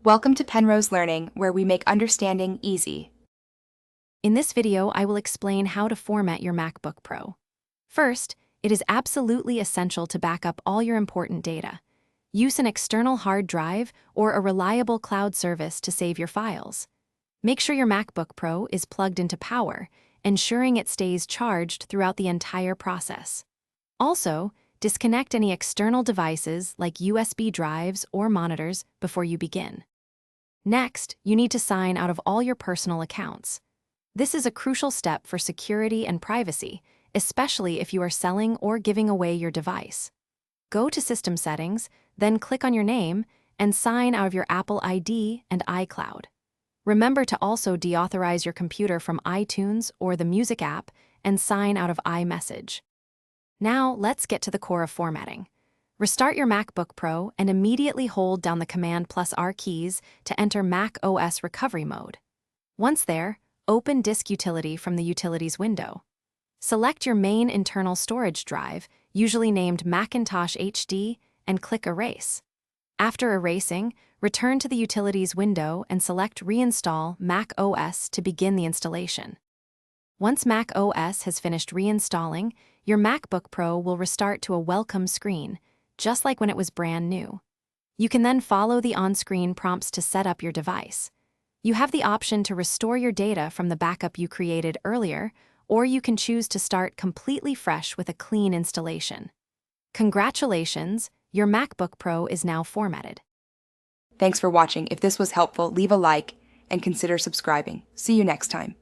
Welcome to Penrose Learning, where we make understanding easy. In this video, I will explain how to format your MacBook Pro. First, it is absolutely essential to back up all your important data. Use an external hard drive or a reliable cloud service to save your files. Make sure your MacBook Pro is plugged into power, ensuring it stays charged throughout the entire process. Also, disconnect any external devices like USB drives or monitors before you begin. Next, you need to sign out of all your personal accounts. This is a crucial step for security and privacy, especially if you are selling or giving away your device. Go to System Settings, then click on your name, and sign out of your Apple ID and iCloud. Remember to also deauthorize your computer from iTunes or the Music app and sign out of iMessage. Now, let's get to the core of formatting. Restart your MacBook Pro and immediately hold down the Command+R keys to enter Mac OS recovery mode. Once there, open Disk Utility from the Utilities window. Select your main internal storage drive, usually named Macintosh HD, and click Erase. After erasing, return to the Utilities window and select Reinstall Mac OS to begin the installation. Once Mac OS has finished reinstalling, your MacBook Pro will restart to a welcome screen, just like when it was brand new. You can then follow the on-screen prompts to set up your device. You have the option to restore your data from the backup you created earlier, or you can choose to start completely fresh with a clean installation. Congratulations, your MacBook Pro is now formatted. Thanks for watching. If this was helpful, leave a like and consider subscribing. See you next time.